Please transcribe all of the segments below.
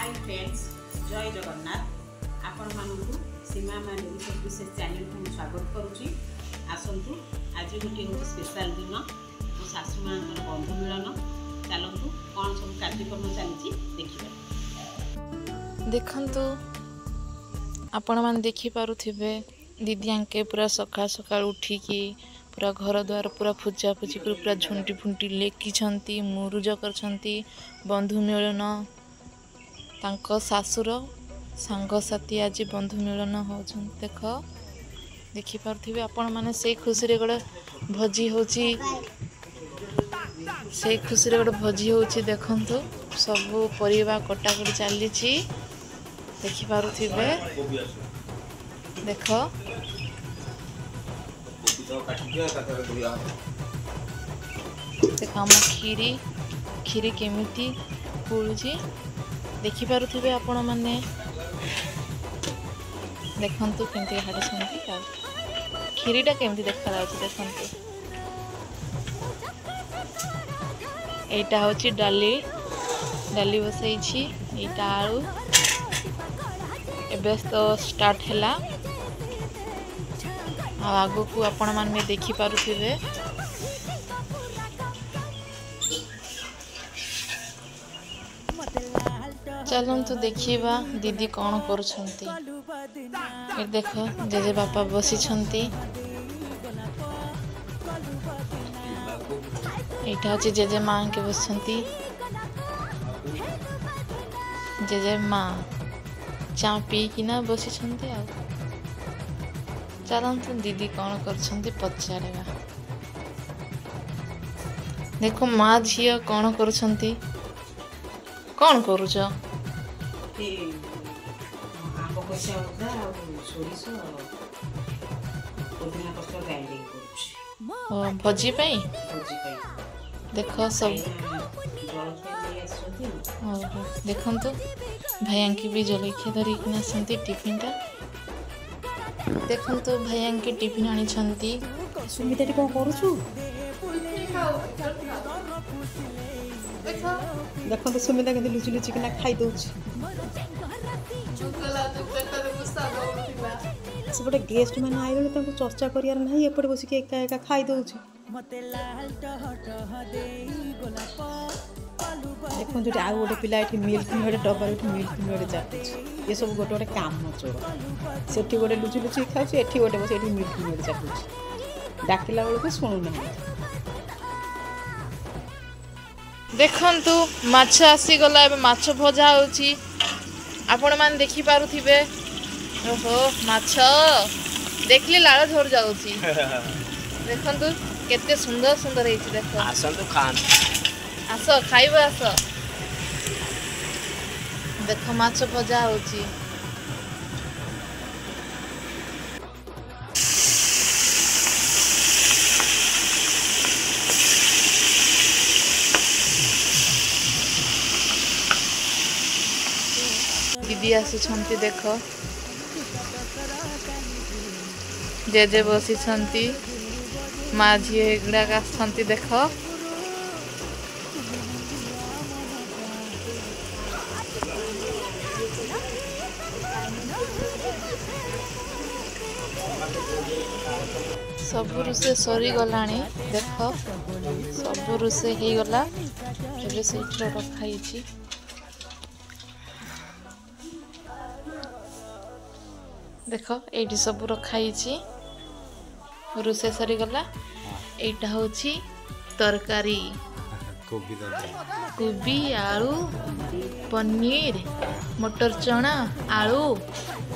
Hi friends, जय जगन्नाथ। आपण मानू सीमा मा डिलिशियस डिशेस चैनल को स्वागत करुच्ची। आसतु आज गोटे हूँ स्पेशल दिन मो शाशु माँ बंधु मिलन। चलतु कौन सब कार्यक्रम चली देखिए। देखंतु आपण मान देखि पारुथिबे दीदी आंके पूरा सकाळ सकाळ उठिकी पूरा घर द्वार पूरा पूजा पूजी कर पूरा झुंटी फुंटी लेखिछंती, मुरुज करछंती। बंधु मिलन तांको सासुर सांगसाथी आज बंधु मिलन होछन। देखि पारुथिबे आपण माने से खुशी रे गोटे भोजी होची, से खुशी रे गोटे भोजी होची। देखंतु सब परिवा कटाकटी चली देखि पारुथिबे। देख देख आम खीरी केमिति फुलुची देखि पारुथिबे आपण माने। देखंतु केमति हाडछंती खीरीटा केमति देखा जाउची। देखंतु एटा होची डाली बसैछि। एटा आलू एबे तो स्टार्ट हैला। आगो को आपण मान में देखि पारुथिबे। चलंतु देखिबा दीदी कौन करुछंती। ए देखो जेजे बापा बसी छंती। एटा अछि जेजे मां के बसछंती। जेजे मां चा पी किना बसी छंती। आ चलंतु दीदी कौन करछंती पचारेबा। देखो माँ झियो कौन करछंती। कौन करूछ? भोजी पाई देखो सब देखंतु भाई भी जलखिया धरिकिना आसती टिफिन टा। देखंतु भाई टिफिन आनी छंती। सुमिता टी कौन करूछु? देखो तो सुमिता के लुचि लुचि किना खाई दउछि। सेपटे गेस्ट मैंने आइले तांको चर्चा करियार नहीं, एपटे बसिक एका एका खाई दउछि। देखो जो आउ गोटे पिला एठी मिल्क गोटे डब्बा मिल्क गोटे चाटुछि। ये सब गोटे गोटे काम चोर। सेठी गोटे लुचि लुचि खाउछि, एठी गोटे बस एठी मिल्क गोटे चाटुछि। डाकिला बेलको सुनु नहीं। देखंतु माछ आसी गला। एबे माछ भजा होछि। आपण मान देखि पारुथिबे। ओहो माछ देखली लाळ झर जाउछि। देखंतु केते सुंदर सुंदर हेछि। देखो आसंतु खान आस खाइबा आस। देखो माछ भजा होछि। दीदी आसुछंती। देखो जेजे बसी छंती। माँ झी एगुड़ा आसछंती। देखो सब रुसे सरी गलानी। देखो सब रुसे ही गला। एबे सेठ रखाई। देखो एठी सब रखाई। रुसे सरी गला। एटा होची तरकारी। कोबी आलू पनीर मटर चना आलू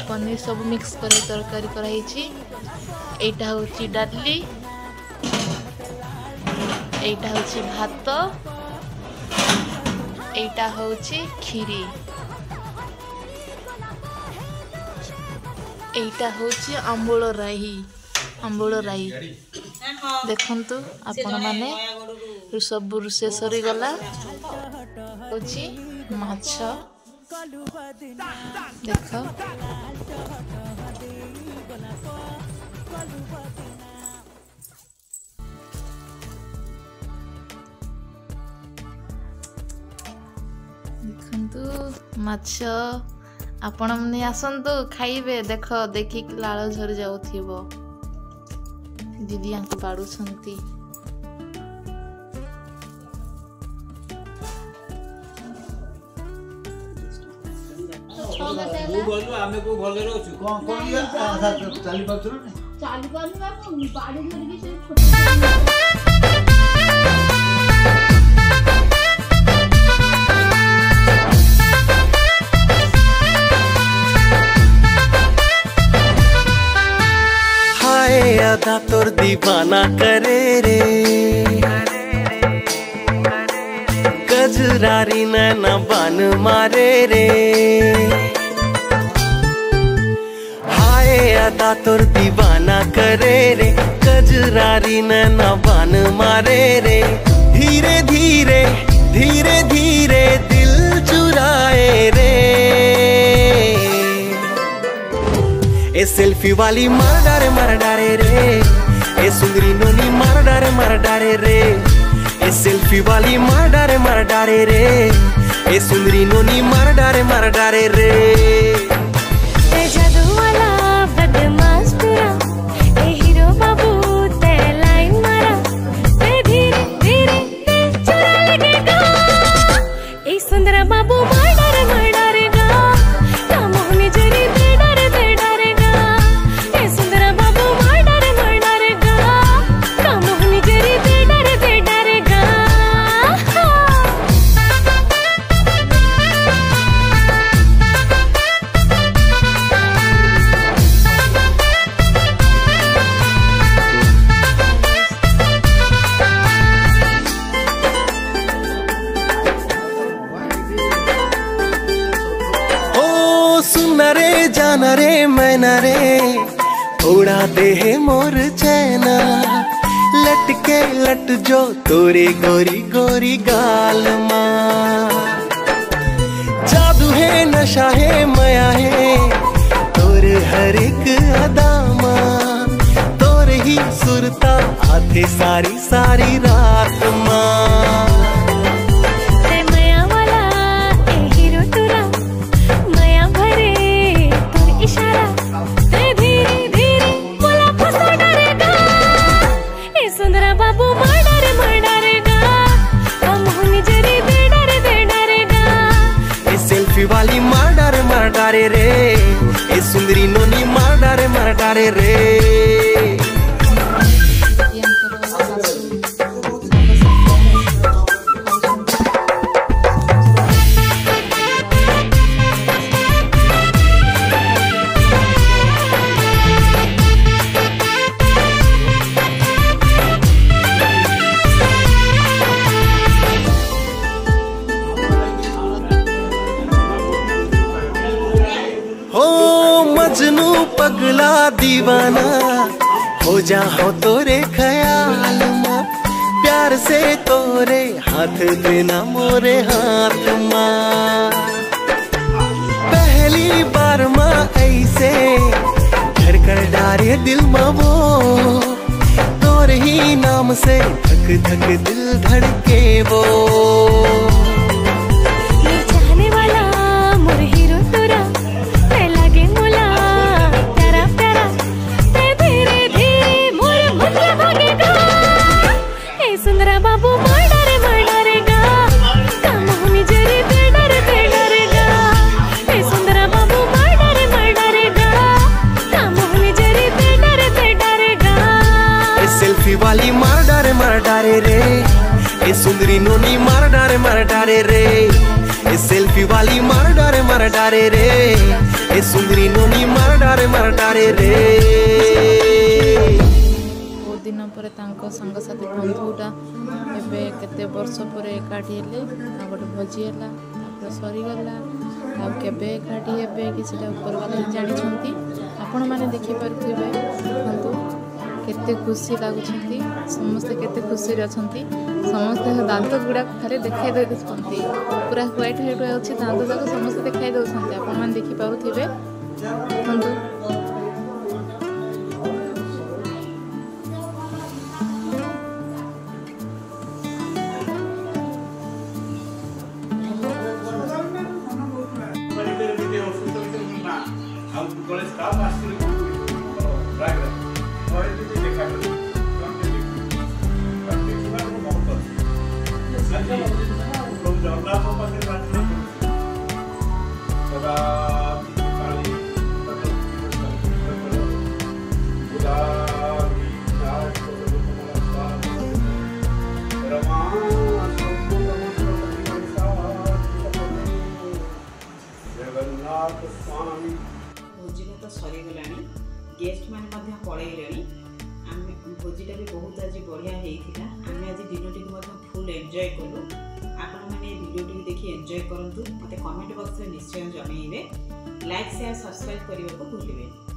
पनीर सब मिक्स कर तरकारी कराई। एटा होची डाली। एटा होची भात। एटा होची खीरी। एटा होची आंबोल राई। देखंतु आपण माने सब रुसे सरी गला। होची माछ। देखो देखंतु ଦେଖନ୍ତୁ ମାଛ ଆପଣ ମାନେ ଆସନ୍ତୁ ଖାଇବେ। ଦେଖ ଦେଖିକି ଲାଳ ଝରି ଯାଉଥିବ। ଦିଦି ଆଙ୍କୁ ବାଡ଼ୁଛନ୍ତି। ଆମେ କୋଉ ଭଲରେ ଅଛୁ କଣ କରିବା ଚାଲି ପାରୁଛୁ ନା ଚାଲି ପାରୁନି ବାବୁ ବାଡି ଧରିକି ସେ हाय आधा तोर दीवाना करे रे गजरारी नैना बान मारे रे आधा तोर दीवाना करे रे गजरारी नैना बान मारे रे धीरे धीरे धीरे धीरे दिल चुराए रे ए सेल्फी वाली मार डारे रे ए सुंदरी नोनी मार डारे रे ए सेल्फी वाली मार डारे रे ए सुंदरी नोनी मार डारे रे ए जादू वाला बदमाश पूरा ए हीरो बाबू ते लाइन मारा ते धीरे धीरे ते चुरा लगेगा ए सुंदरा बाबू मार डारेगा कामोनी जरी दे डारेगा ए सुंदरा बाबू मार डारेगा कामोनी जरी दे डारेगा रे जाना रे मैना रे थोड़ा दे मोर चैना लटके लट जो तोरे गोरी गोरी गाल माँ जादू है नशा है माया है तोर हर एक अदा माँ तोर ही सुरता आते सारी सारी रात माँ इशारा ते धीरे धीरे बोला फंसा डारेगा ए सुंदरा बाबू मार डारेगा हम होनी जरी दे डारेगा ए सेल्फी वाली मार डारे रे ए सुंदरी नोनी मार डारे रे मजनू पगला दीवाना हो जाओ तोरे ख्याल माँ प्यार से तोरे हाथ देना मोरे हाथ माँ पहली बार माँ ऐसे धड़कन डारे दिल माँ वो तोरे ही नाम से धक धक दिल धड़के वो चाहने वाला मोरे हीरो तोरा सुंदरा बाबू मार डारेगा कामोनी जरी दे डारेगा ए सुंदरा बाबू मार डारेगा कामोनी जरी दे डारेगा ए सेल्फी वाली मार डारे रे ए सुंदरी नोनी मार डारे रे ए सेल्फी वाली मार डारे रे ए सुंदरी नोनी मार डारे रे दिन पर सांगसाथी बंधुटा एबे केते वर्ष पर एकाठी हेले गोटे भोजी है सरीगला आबे एकाठी हे कि ऊपर वाला जानी आपण मैंने देखिपे देखु केते खुशी लगुच समस्ते केते खुशी अच्छा समस्ते दांत गुड़ा खाली देखा दे पूरा व्हाइट हेड अच्छी दांत जाक समस्ते देखा दौरान आपण मैंने देखिपे देखु भोजी तो सरीगला गेस्ट मैंने पलैले आम भोजीटा भी बहुत आज बढ़िया होता आम आज दिन फुल एंजॉय कलु आपण मैंने वीडियो देखिए एंजॉय करूँ मत कमेंट बॉक्स में निश्चय जनइबे लाइक शेयर सब्सक्राइब करने को भूलिए।